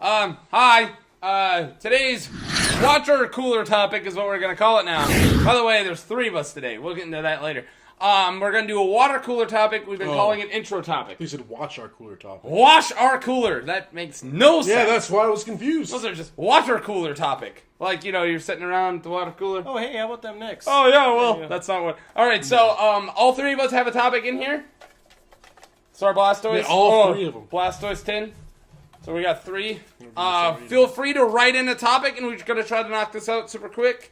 Hi. Today's water cooler topic is what we're gonna call it now. By the way, there's 3 of us today. We'll get into that later. We're gonna do a water cooler topic. We've been calling it intro topic. You said watch our cooler topic. Wash our cooler. That makes no sense. Yeah, that's why I was confused. Those are just water cooler topic. Like, you're sitting around the water cooler. Oh, hey, how about them Knicks? Oh, yeah, well, that's not what... Alright, so, all 3 of us have a topic in here. So our Blastoise. Yeah, all 3 of them. Blastoise tin. So we got 3. Feel free to write in a topic, and we're going to try to knock this out super quick.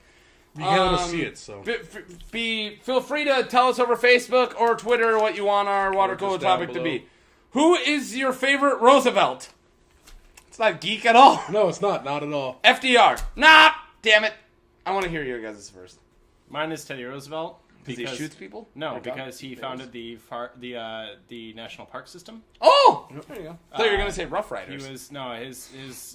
You can't let us see it, so... Feel free to tell us over Facebook or Twitter what you want our water cooler topic to be. Who is your favorite Roosevelt? It's not geek at all. No, it's not. Not at all. FDR. Nah, damn it. I want to hear you guys first. Mine is Teddy Roosevelt. Because he shoots people? No, because he founded the national park system. Oh! There you go. I thought you were going to say Rough Riders. His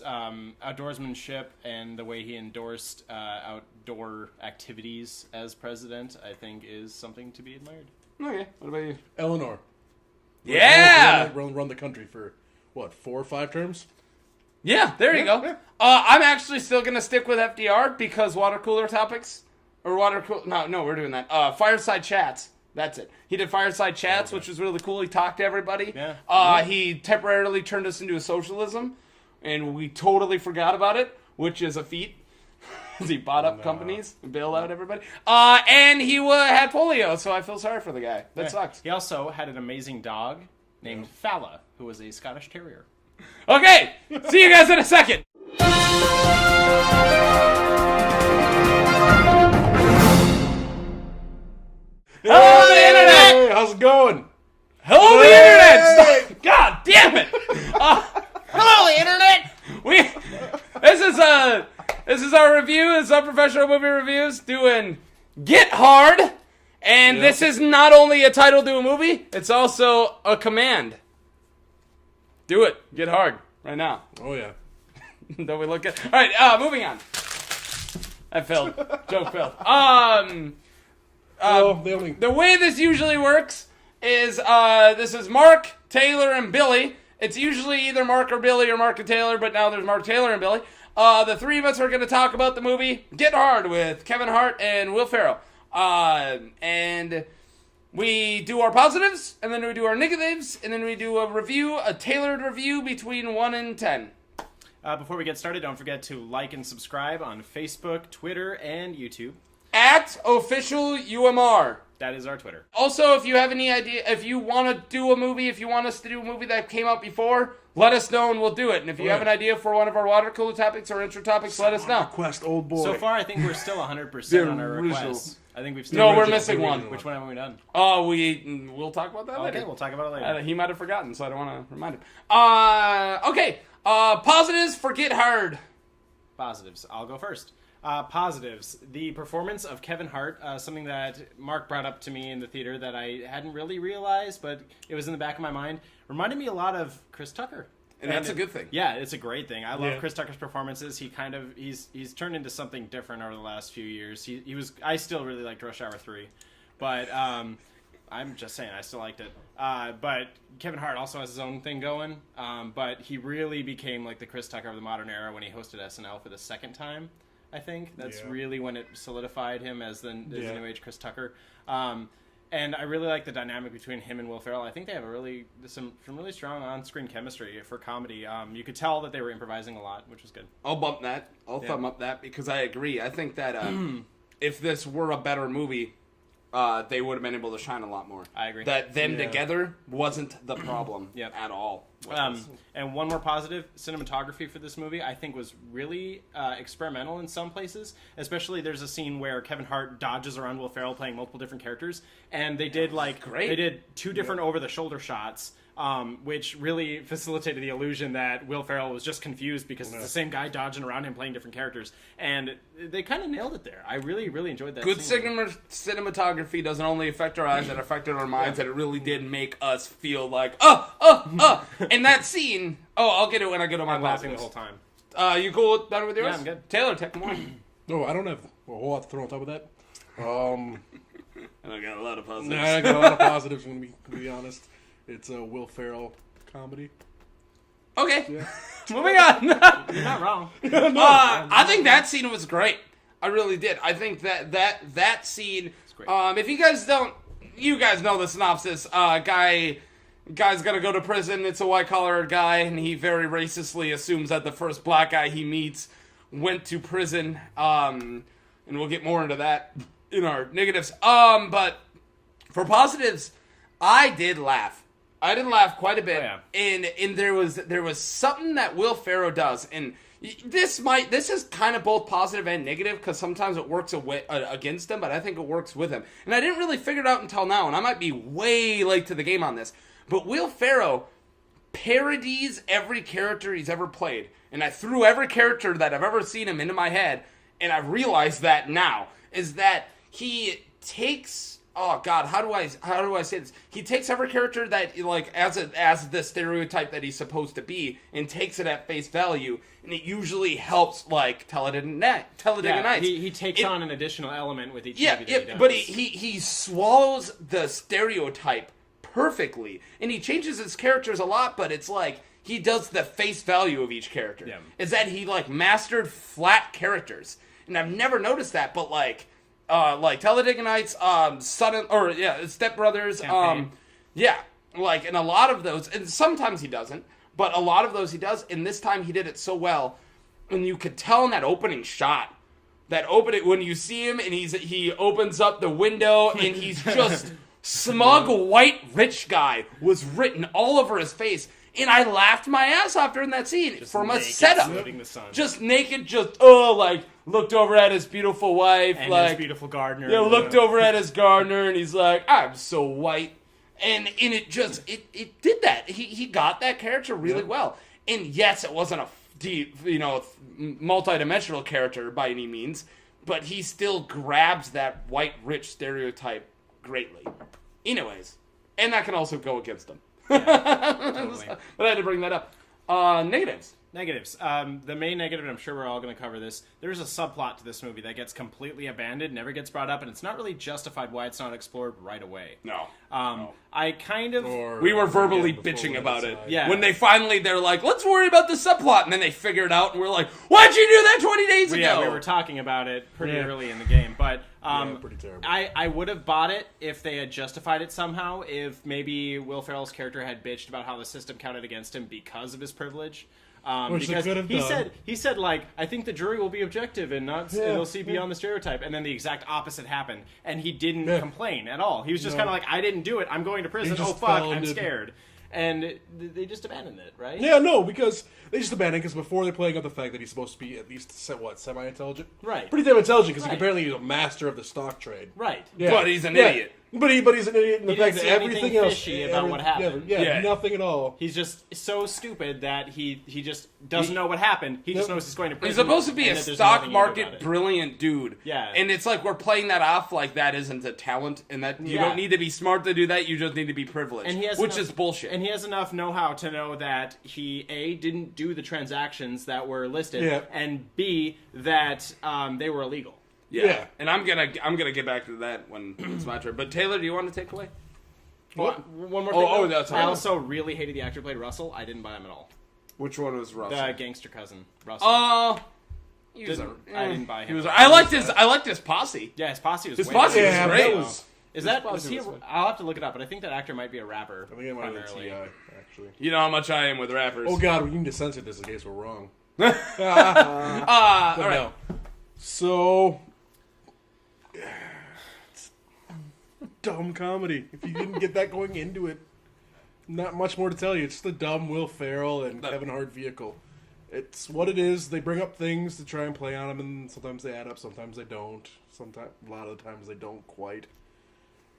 outdoorsmanship and the way he endorsed outdoor activities as president, I think, is something to be admired. Okay, what about you? Eleanor. Yeah! Run the country for, 4 or 5 terms? Yeah, there you go. Yeah. I'm actually still going to stick with FDR because water cooler topics... Or no, we're doing that. Fireside Chats. That's it. He did Fireside Chats, which was really cool. He talked to everybody. Yeah. He temporarily turned us into a socialism, and we totally forgot about it, which is a feat. He bought up companies and bailed out everybody. And he had polio, so I feel sorry for the guy. That sucks. He also had an amazing dog named Falla, who was a Scottish Terrier. Okay, see you guys in a second. Hello, the internet! Hey, how's it going? Hello, the internet! God damn it! Hello, the internet! This is our review. This is our professional movie reviews doing Get Hard, and this is not only a title to a movie, it's also a command. Do it. Get hard right now. Oh yeah. Don't we look good? All right, moving on. I failed. Joke failed. The way this usually works is this is Mark, Taylor, and Billy. It's usually either Mark or Billy or Mark and Taylor, but now there's Mark, Taylor, and Billy. The 3 of us are going to talk about the movie Get Hard with Kevin Hart and Will Ferrell. And we do our positives, and then we do our negatives, and then we do a tailored review between 1 and 10. Before we get started, don't forget to like and subscribe on Facebook, Twitter, and YouTube. @OfficialUMR. That is our Twitter. Also, if you have any idea, if you want to do a movie, if you want us to do a movie that came out before, let us know and we'll do it. And if you have an idea for one of our water cooler topics or intro topics, let us know. Request, old boy. So far, I think we're still 100% on our requests. I think we've still... No, we're missing one. Which one haven't we done? Oh, we'll talk about that later. Okay, we'll talk about it later. He might have forgotten, so I don't want to remind him. Okay. Positives for Get Hard. Positives. I'll go first. Positives. The performance of Kevin Hart, something that Mark brought up to me in the theater that I hadn't really realized, but it was in the back of my mind, reminded me a lot of Chris Tucker. And that's a good thing. Yeah, it's a great thing. I love Chris Tucker's performances. He's turned into something different over the last few years. I still really liked Rush Hour 3, but I'm just saying I still liked it. But Kevin Hart also has his own thing going. But he really became like the Chris Tucker of the modern era when he hosted SNL for the second time. I think that's really when it solidified him as the new age Chris Tucker. And I really like the dynamic between him and Will Ferrell. I think they have some really strong on-screen chemistry for comedy. You could tell that they were improvising a lot, which was good. I'll bump that. I'll thumb up that because I agree. I think that if this were a better movie, they would have been able to shine a lot more. I agree. That them together wasn't the problem at all. And one more positive, cinematography for this movie I think was really experimental in some places. Especially there's a scene where Kevin Hart dodges around Will Ferrell playing multiple different characters, and they did they did 2 different over-the-shoulder shots. Which really facilitated the illusion that Will Ferrell was just confused because it's the same guy dodging around him playing different characters. And they kind of nailed it there. I really, really enjoyed that Good scene. cinematography doesn't only affect our eyes, it affected our minds, and it really did make us feel like, And that scene, I'll get it when I get on my laughing positives. the whole time. You cool with that with yours? Yeah, I'm good. Taylor, take one. No, I don't have a whole lot to throw on top of that. I got a lot of positives. Nah, I got a lot of positives, to be honest. It's a Will Ferrell comedy. Okay. Moving on. You're not wrong. I think that scene was great. I really did. I think that scene. great. If you guys don't, you guys know the synopsis. Guy's gonna go to prison. It's a white-collar guy, and he very racistly assumes that the first black guy he meets went to prison. And we'll get more into that in our negatives. But for positives, I did laugh. I did laugh quite a bit, and there was something that Will Ferrell does, and this is kind of both positive and negative because sometimes it works against him, but I think it works with him. And I didn't really figure it out until now, and I might be way late to the game on this. But Will Ferrell parodies every character he's ever played. And I threw every character that I've ever seen him into my head, and I realized that now, is that he takes, oh God, how do I say this? He takes every character that, like, as the stereotype that he's supposed to be, and takes it at face value, and it usually helps, like, Talladega Nights. He takes on an additional element with each movie that he does. But he swallows the stereotype perfectly, and he changes his characters a lot, but it's like he does the face value of each character. Yeah. Is that he like mastered flat characters, and I've never noticed that. But like Talladega Nights, Step Brothers, and a lot of those, and sometimes he doesn't, but a lot of those he does, and this time he did it so well, and you could tell in that opening shot. When you see him and he opens up the window and he's just smug white rich guy was written all over his face, and I laughed my ass off during that scene from a setup. Just naked, looked over at his beautiful wife, and his beautiful gardener. Yeah, looked over at his gardener, and he's like, "I'm so white," and it did that. He got that character really well, and yes, it wasn't a deep, multi-dimensional character by any means, but he still grabs that white rich stereotype greatly. Anyways, and that can also go against him. Yeah, totally. But I had to bring that up. Negatives. The main negative, and I'm sure we're all going to cover this, there's a subplot to this movie that gets completely abandoned, never gets brought up, and it's not really justified why it's not explored right away. No. I kind of... We were verbally bitching about it. Yeah. When they're like, let's worry about the subplot, and then they figure it out, and we're like, why'd you do that 20 days ago? Yeah, we were talking about it pretty early in the game, but... pretty terrible. I would have bought it if they had justified it somehow, if maybe Will Ferrell's character had bitched about how the system counted against him because of his privilege. Which because they could have done. He said, like, I think the jury will be objective and not they'll see beyond the stereotype. And then the exact opposite happened, and he didn't complain at all. He was just kind of like, I didn't do it. I'm going to prison. Oh fuck, I'm scared. And they just abandoned it, right? Yeah, no, because they just abandoned it because before they're playing up the fact that he's supposed to be at least semi-intelligent, right? Pretty damn intelligent because apparently he's a master of the stock trade, right? Yeah. But he's an idiot. But he's an idiot in the fact that everything else fishy about what happened. Yeah, nothing at all. He's just so stupid that he just doesn't know what happened. He just knows he's going to prison. He's supposed to be a stock market brilliant dude. Yeah. And it's like we're playing that off like that isn't a talent, and that you don't need to be smart to do that. You just need to be privileged, which is bullshit. And he has enough know-how to know that he A, didn't do the transactions that were listed, and B, that they were illegal. Yeah, and I'm gonna get back to that when it's my turn. But Taylor, do you want to take away? One more thing. That's I also really hated the actor who played Russell. I didn't buy him at all. Which one was Russell? The gangster cousin, Russell. I didn't buy him. I liked his posse. Yeah, his posse was. His posse was great. Was he? I'll have to look it up, but I think that actor might be a rapper. I think it might be T.I. actually. You know how much I am with rappers. Oh God, we need to censor this in case we're wrong. All right. No. So. Dumb comedy. If you didn't get that going into it, not much more to tell you. It's the dumb Will Ferrell and Kevin Hart vehicle. It's what it is. They bring up things to try and play on them, and sometimes they add up, sometimes they don't. A lot of the times they don't quite.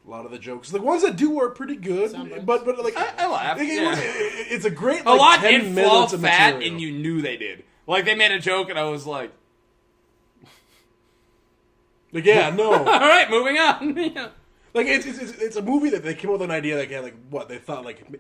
A lot of the jokes, the ones that do, are pretty good. But like I laugh. It's a great. A lot 10 did fall minutes of fat, material. and you knew they did. Like they made a joke, and I was like, yeah, no. All right, moving on. Yeah. Like it's a movie that they came up with an idea that had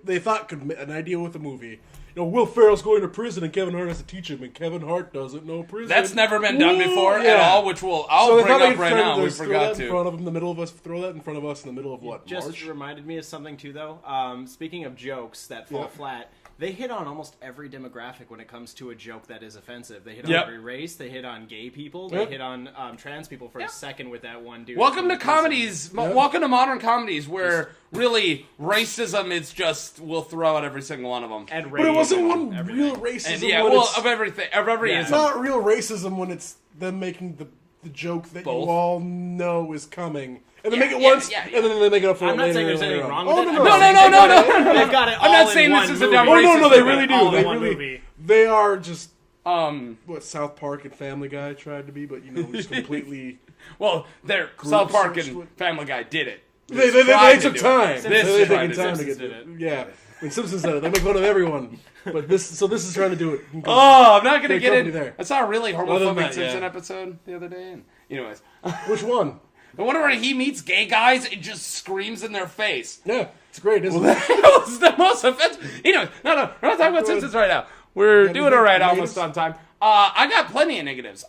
they thought could an idea with a movie. Will Ferrell's going to prison and Kevin Hart has to teach him, and Kevin Hart doesn't know prison. That's never been done before at all, which I'll bring up right now. We forgot to. In front of him, in the middle of us. Throw that in front of us in the middle of what? Just March? reminded me of something too, though. Speaking of jokes that fall flat, they hit on almost every demographic when it comes to a joke that is offensive. They hit on Yep. every race. They hit on gay people. They Yep. hit on trans people for a second with that one dude. Welcome to comedies. Welcome to modern comedies where really racism is just we'll throw out every single one of them. And But it wasn't race one and real everything. racism. And yeah, when well, it's, of everything, of every Yeah. it's ism. not real racism when it's them making the joke that Both. you all know is coming. And they Yeah, make it yeah, once, yeah. and then they make it up for I'm it not later. saying there's later anything on. wrong with Oh, it. no, I'm no, just No, saying no, no, they've no, got it- no, They've got it I'm all not in saying one this is a movie. dumb Oh, no, racist no, they movie. really do. All in They one really, movie. they are just what South Park and Family Guy tried to be, but just completely. Well, they're South Park search and with- Family Guy did it. They tried took to do it. time. This They're tried taking to time do to it. get did it. it. Yeah, when Simpsons did it, they make fun of everyone. But this is trying to do it. Oh, I'm not gonna Great get company it. there. I saw a really than homophobic that, Simpson yeah. episode the other day. And anyways, Which one? the one where he meets gay guys and just screams in their face. Yeah, it's great, isn't it? That was the most offensive. Anyways, no, we're not talking about Simpsons right now. We're Yeah, doing it right, negatives? almost on time. I got plenty of negatives.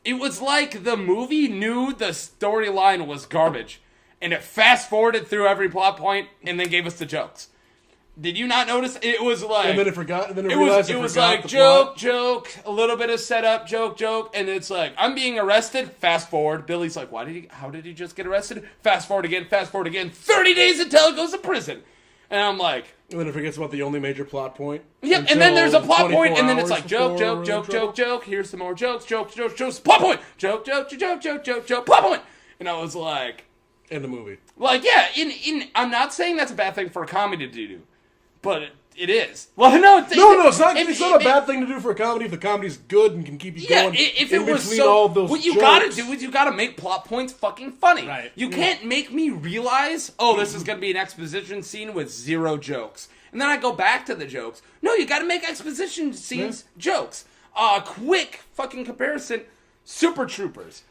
It was like the movie knew the storyline was garbage, and it fast forwarded through every plot point and then gave us the jokes. Did you not notice? It was like And then it forgot. And then it it realized was forgot like the joke, plot. joke, a little bit of setup, joke, and it's like I'm being arrested. Fast forward. Billy's like, how did he just get arrested? Fast forward again. 30 days until he goes to prison. And I'm like, And then it forgets about the only major plot point. yep. And then there's a plot until point, and then 24 it's like hours joke, before joke, trouble. joke. Here's some more jokes, jokes, plot point, joke, plot point. And I was like, End the movie. yeah. I'm not saying that's a bad thing for a comedy to do, but it is. Well, no, No, it's not. if- It's not a if- bad thing to do for a comedy if the comedy's good and can keep you Yeah, going. if in it was between so, all those what you jokes. gotta do is you gotta make plot points fucking funny. Right. You can't make me realize, oh, this is gonna be an exposition scene with zero jokes, and then I go back to the jokes. No, you gotta make exposition scenes jokes. Quick fucking comparison: Super Troopers.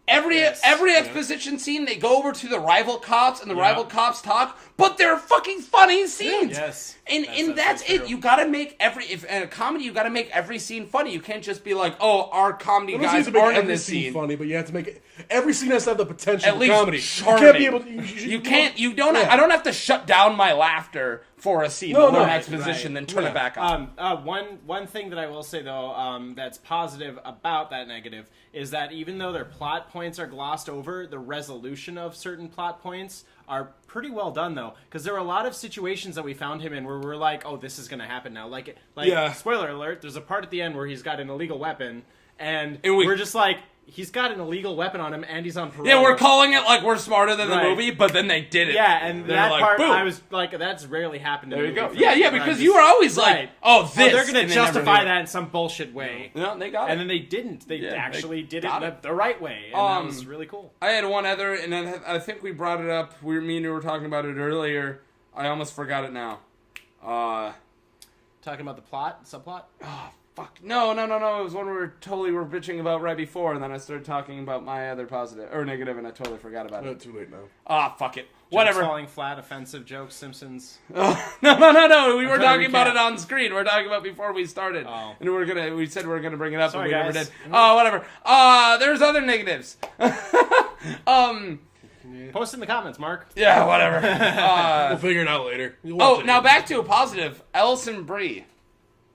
Every exposition scene, they go over to the rival cops, and the rival cops talk, but they're fucking funny scenes. Yes. And that's absolutely it. true. You gotta make if in a comedy, you gotta make every scene funny. You can't just be like, oh, our comedy You don't guys have to make aren't in every this scene scene. funny, but you have to make it. Every scene has to have the potential At for least comedy. charming. You can't be able. You can't. You don't. Yeah. I don't have to shut down my laughter for a scene. No, or no. an Right, exposition, right. then turn Yeah. it back on. One thing that I will say though, that's positive about that negative is that even though their plot points are glossed over, the resolution of certain plot points are pretty well done though, because there were a lot of situations that we found him in where we're like, oh, this is gonna happen now. Like Yeah. spoiler alert, there's a part at the end where he's got an illegal weapon, and we- we're just like, he's got an illegal weapon on him, and he's on parole. Yeah, we're calling it like we're smarter than the Right. movie, but then they did it. Yeah, and They're that like, part, boom. I was like, that's rarely happened in There a you movie go. for Yeah, me, yeah, where I'm because just- you were always like, Right. oh, this. they're going to and they never justify do. that in some bullshit way. No, they got it. And then they didn't. They Yeah, actually they did got it it. the right way, and that was really cool. I had one other, and then I think we brought it up. Me and you were talking about it earlier. I almost forgot it now. Talking about the plot, subplot. Fuck. No. It was one we were bitching about right before, and then I started talking about my other positive or negative, and I totally forgot about it. Too late now. Fuck it. Jokes Whatever. falling flat, offensive jokes, Simpsons. No. We were trying to talking about recap. it on screen. We were talking about before we started, Oh. and we said we were gonna bring it up, Sorry, but we never guys. did. Whatever. There's other negatives. Post in the comments, Mark. Yeah, whatever. We'll figure it out later. You'll watch it. Now back to a positive. Alison Brie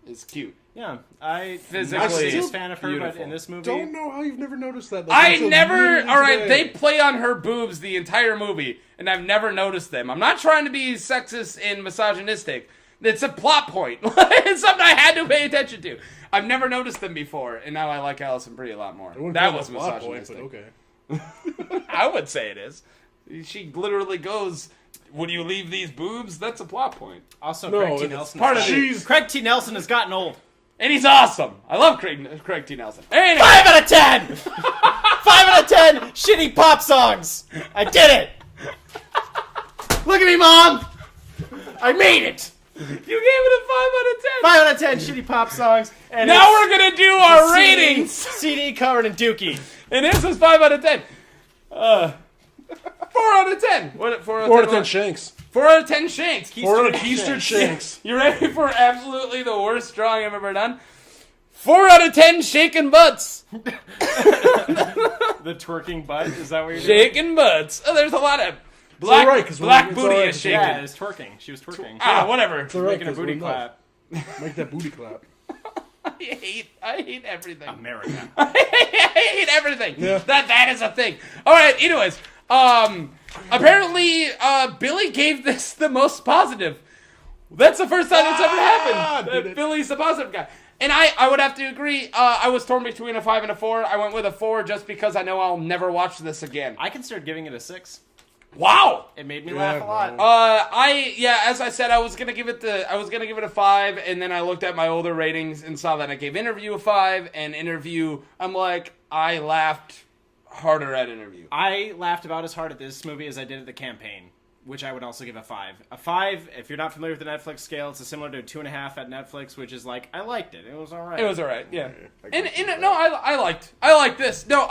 is cute. Yeah, I Physically not the biggest fan of her, beautiful. but in this movie, Don't know how you've never noticed that. I until never. literally All right, today. they play on her boobs the entire movie, and I've never noticed them. I'm not trying to be sexist and misogynistic. It's a plot point. It's something I had to pay attention to. I've never noticed them before, and now I like Alison Brie a lot more. I wouldn't That call it was a plot point, misogynistic. but okay. I would say it is. She literally goes, "Would you leave these boobs?" That's a plot point. also No, Craig T. it's Nelson. part of She's Craig T. Nelson has gotten old. And he's awesome. I love Craig T. Nelson. Anyway. 5 out of 10. 5 out of 10. Shitty pop songs. I did it. Look at me, Mom. I made it. You gave it a 5 out of 10. 5 out of 10 shitty pop songs. And Now it's we're gonna do our CD ratings. CD covered in Dookie. And this is 5 out of 10. 4 out of 10. What? 4 out of 10. 4 out of 10 Shanks. 4 out of 10 Shanks. 4 out of Keistered Shanks. You ready for absolutely the worst drawing I've ever done? 4 out of 10 shaking butts. The twerking butt. Is that what you're doing? Shaking butts. Oh, there's a lot of. Black, alright, 'cause black it's booty alright, is it's shaking. Yeah, it's twerking. She was twerking. Whatever. It's alright, Making a 'cause booty we're enough. clap. Make that booty clap. I hate everything. America. I hate everything. Yeah. That is a thing. All right. Anyways, apparently, Billy gave this the most positive. That's the first time it's ever happened. did That it. Billy's the positive guy. And I would have to agree. I was torn between a 5 and a 4. I went with a 4 just because I know I'll never watch this again. I considered giving it a 6. Wow. It made me Yeah, laugh a lot. no. As I said, I was gonna give it a 5, and then I looked at my older ratings and saw that I gave Interview a 5, and Interview, I'm like, I laughed harder at Interview. I laughed about as hard at this movie as I did at The Campaign, which I would also give a 5. A 5, if you're not familiar with the Netflix scale, it's similar to a 2.5 at Netflix, which is like, I liked it. It was alright. It was alright, yeah. I I liked this. No,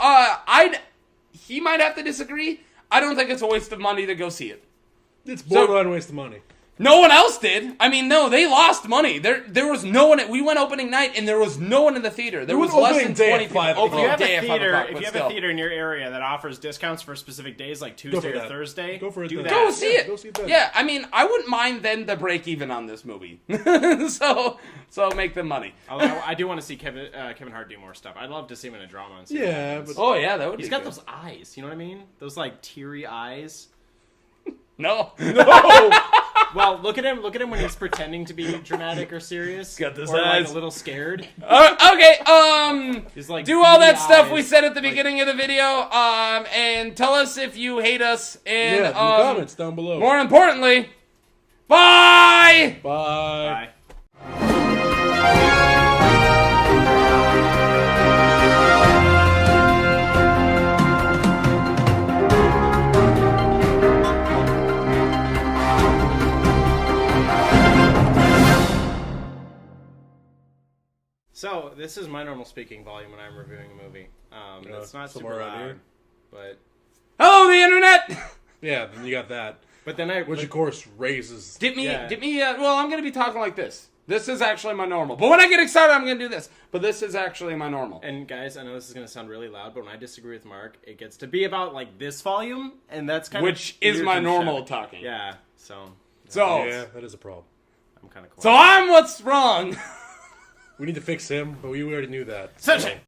he might have to disagree. I don't think it's a waste of money to go see it. It's borderline waste of money. No one else did. I mean, no, they lost money. There was no one. We went opening night, and there was no one in the theater. There was less than 20 people. If you have Day a at 5 theater, o'clock, if but you have still. a theater in your area that offers discounts for specific days like Tuesday or that. Thursday, Go for it do then. that. Go see it. Go see it then. Yeah, I mean, I wouldn't mind then the break even on this movie. so make them money. Although I do want to see Kevin Hart do more stuff. I'd love to see him in a drama. And see what Yeah, happens. but Oh yeah, that would. He's be got good. those eyes. You know what I mean? Those like teary eyes. No. Well, look at him. Look at him when he's pretending to be dramatic or serious. Got those or like eyes. a little scared. Okay. He's like Do all that beady stuff we eyes. said at the beginning of the video. And tell us if you hate us. And yeah, in the comments down below. more importantly, bye. Bye. Bye. So this is my normal speaking volume when I'm reviewing a movie. It's not super somewhere around loud, here. but Hello, the internet. Yeah, then you got that. but then I Which, of course, raises... Dip me. Yeah. Well, I'm gonna be talking like this. This is actually my normal. But when I get excited, I'm gonna do this. But this is actually my normal. And guys, I know this is gonna sound really loud, but when I disagree with Mark, it gets to be about like this volume, and that's kind Which of is weird my to normal shout. talking. Yeah, so Yeah, that is a problem. I'm kind of cool. So I'm what's wrong. We need to fix him, but we already knew that. Such a